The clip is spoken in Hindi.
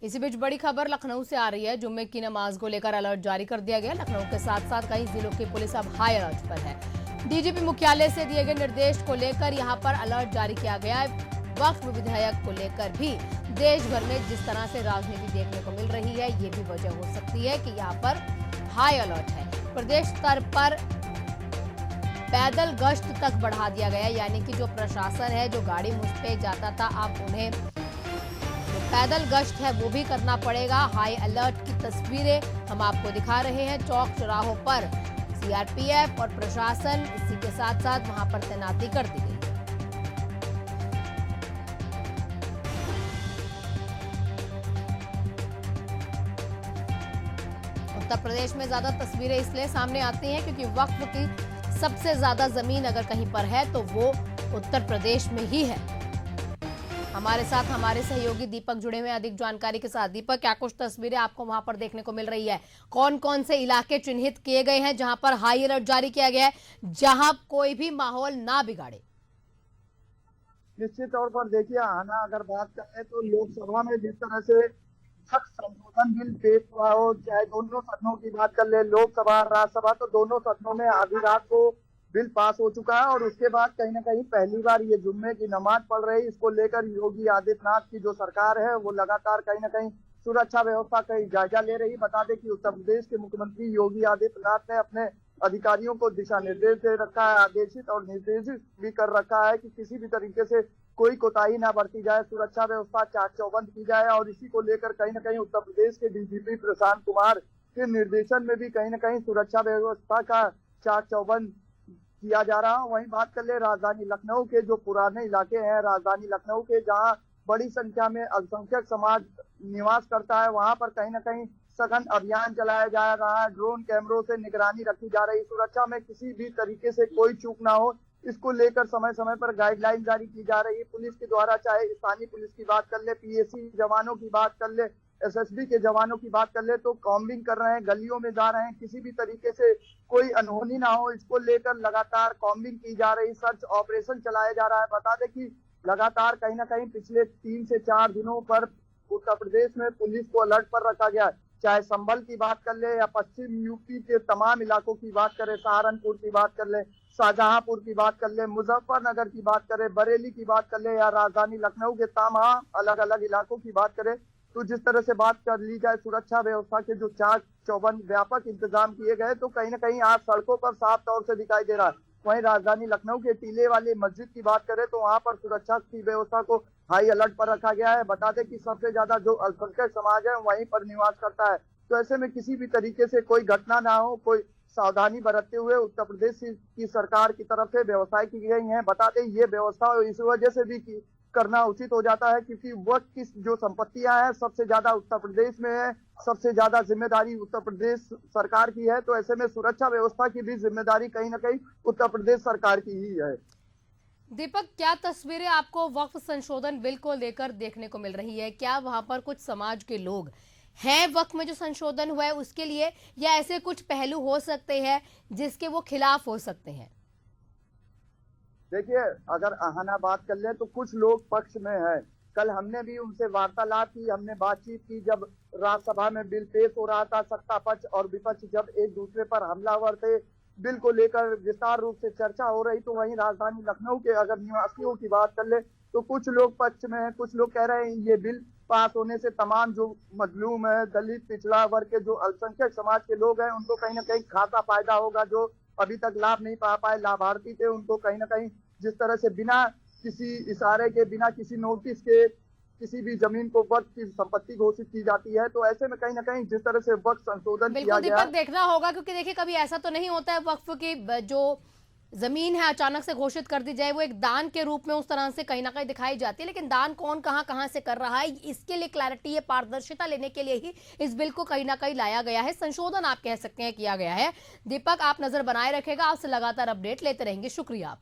इसी बीच बड़ी खबर लखनऊ से आ रही है। जुम्मे की नमाज को लेकर अलर्ट जारी कर दिया गया। लखनऊ के साथ साथ कई जिलों की पुलिस अब हाई अलर्ट पर है। डीजीपी मुख्यालय से दिए गए निर्देश को लेकर यहां पर अलर्ट जारी किया गया है। वक्फ विधेयक को लेकर भी देश भर में जिस तरह से राजनीति देखने को मिल रही है, ये भी वजह हो सकती है कि यहाँ पर हाई अलर्ट है। प्रदेश स्तर पर पैदल गश्त तक बढ़ा दिया गया, यानी कि जो प्रशासन है, जो गाड़ी मुझ पे जाता था, अब उन्हें पैदल गश्त है वो भी करना पड़ेगा। हाई अलर्ट की तस्वीरें हम आपको दिखा रहे हैं। चौक चौराहों पर सीआरपीएफ और प्रशासन, इसी के साथ साथ वहां पर तैनाती कर दी गई। उत्तर प्रदेश में ज्यादा तस्वीरें इसलिए सामने आती हैं क्योंकि वक्फ की सबसे ज्यादा जमीन अगर कहीं पर है तो वो उत्तर प्रदेश में ही है। हमारे साथ हमारे सहयोगी दीपक जुड़े हुए हैं अधिक जानकारी के साथ। दीपक, क्या कुछ तस्वीरें आपको वहां पर देखने को मिल रही है? कौन कौन से इलाके चिन्हित किए गए हैं जहां पर हाई अलर्ट जारी किया गया है, जहां कोई भी माहौल ना बिगाड़े? निश्चित तौर पर देखिए, आना अगर बात करें तो लोकसभा में जिस तरह से संशोधन बिल पेश हुआ हो, चाहे दोनों सदनों की बात कर ले, लोकसभा राज्यसभा, तो दोनों सदनों में आधी रात को बिल पास हो चुका है। और उसके बाद कहीं ना कहीं पहली बार ये जुम्मे की नमाज पढ़ रही। इसको लेकर योगी आदित्यनाथ की जो सरकार है वो लगातार कहीं ना कहीं सुरक्षा व्यवस्था का जायजा ले रही। बता दें कि उत्तर प्रदेश के मुख्यमंत्री योगी आदित्यनाथ ने अपने अधिकारियों को दिशा निर्देश दे रखा है, आदेशित और निर्देशित भी कर रखा है कि किसी भी तरीके से कोई कोताही ना बरती जाए, सुरक्षा व्यवस्था चाक चौबंद की जाए। और इसी को लेकर कहीं ना कहीं उत्तर प्रदेश के डीजीपी प्रशांत कुमार के निर्देशन में भी कहीं ना कहीं सुरक्षा व्यवस्था का चाक चौबंद किया जा रहा है। वहीं बात कर ले राजधानी लखनऊ के जो पुराने इलाके हैं, राजधानी लखनऊ के जहां बड़ी संख्या में अल्पसंख्यक समाज निवास करता है, वहां पर कहीं ना कहीं सघन अभियान चलाया जा रहा है। ड्रोन कैमरों से निगरानी रखी जा रही। सुरक्षा में किसी भी तरीके से कोई चूक ना हो, इसको लेकर समय समय पर गाइडलाइन जारी की जा रही है पुलिस के द्वारा। चाहे स्थानीय पुलिस की बात कर ले, पीएसी जवानों की बात कर ले, एसएसबी के जवानों की बात कर ले, तो कॉम्बिंग कर रहे हैं, गलियों में जा रहे हैं, किसी भी तरीके से कोई अनहोनी ना हो, इसको लेकर लगातार कॉम्बिंग की जा रही, सर्च ऑपरेशन चलाया जा रहा है। बता दें कि लगातार कहीं ना कहीं पिछले 3 से 4 दिनों पर उत्तर प्रदेश में पुलिस को अलर्ट पर रखा गया है। चाहे संभल की बात कर ले या पश्चिम यूपी के तमाम इलाकों की बात करें, सहारनपुर की बात कर ले, शाहजहांपुर की बात कर ले, मुजफ्फरनगर की बात करें, बरेली की बात कर ले या राजधानी लखनऊ के तमाम अलग अलग इलाकों की बात करें, तो जिस तरह से बात कर ली जाए सुरक्षा व्यवस्था के जो चाक चौबंद व्यापक इंतजाम किए गए, तो कहीं ना कहीं आज सड़कों पर साफ तौर से दिखाई दे रहा है। वहीं राजधानी लखनऊ के टीले वाली मस्जिद की बात करें तो वहां पर सुरक्षा की व्यवस्था को हाई अलर्ट पर रखा गया है। बता दें कि सबसे ज्यादा जो अल्पसंख्यक समाज है वहीं पर निवास करता है, तो ऐसे में किसी भी तरीके से कोई घटना ना हो, कोई सावधानी बरतते हुए उत्तर प्रदेश की सरकार की तरफ से व्यवस्थाएं की गई हैं। बता दें ये व्यवस्था इस वजह से भी करना उचित हो जाता है क्योंकि वक्त की जो संपत्तियां हैं सबसे ज्यादा उत्तर प्रदेश में है, सबसे ज्यादा जिम्मेदारी उत्तर प्रदेश सरकार की है। तो ऐसे में सुरक्षा व्यवस्था की भी जिम्मेदारी कहीं ना कहीं उत्तर प्रदेश सरकार की ही है। दीपक, क्या तस्वीरें आपको वक्फ संशोधन बिल को लेकर देखने को मिल रही है? क्या वहां पर कुछ समाज के लोग हैं वक्फ में जो संशोधन हुआ है उसके लिए, या ऐसे कुछ पहलू हो सकते हैं जिसके वो खिलाफ हो सकते हैं? देखिए, अगर आहाना बात कर ले तो कुछ लोग पक्ष में है। कल हमने भी उनसे वार्तालाप की, हमने बातचीत की। जब राज्यसभा में बिल पेश हो रहा था, सत्ता पक्ष और विपक्ष जब एक दूसरे पर हमलावर थे, बिल को लेकर विस्तार रूप से चर्चा हो रही, तो वहीं राजधानी लखनऊ के अगर निवासियों की बात कर ले तो कुछ लोग पक्ष में है, कुछ लोग कह रहे हैं ये बिल पास होने से तमाम जो मजलूम है, दलित पिछड़ा वर्ग के जो अल्पसंख्यक समाज के लोग हैं, उनको कहीं ना कहीं खासा फायदा होगा। जो अभी तक लाभ नहीं पा पाए लाभार्थी थे, उनको कहीं ना कहीं जिस तरह से बिना किसी इशारे के, बिना किसी नोटिस के किसी भी जमीन को वक्फ की संपत्ति घोषित की जाती है, तो ऐसे में कहीं ना कहीं जिस तरह से वक्फ संशोधन किया गया। दीपक, देखना होगा क्योंकि देखिए कभी ऐसा तो नहीं होता है वक्फ की जो जमीन है अचानक से घोषित कर दी जाए, वो एक दान के रूप में उस तरह से कहीं ना कहीं दिखाई जाती है, लेकिन दान कौन कहां से कर रहा है, इसके लिए क्लैरिटी, ये पारदर्शिता लेने के लिए ही इस बिल को कहीं ना कहीं लाया गया है, संशोधन आप कह सकते हैं किया गया है। दीपक, आप नजर बनाए रखेगा, आपसे लगातार अपडेट लेते रहेंगे। शुक्रिया आपका।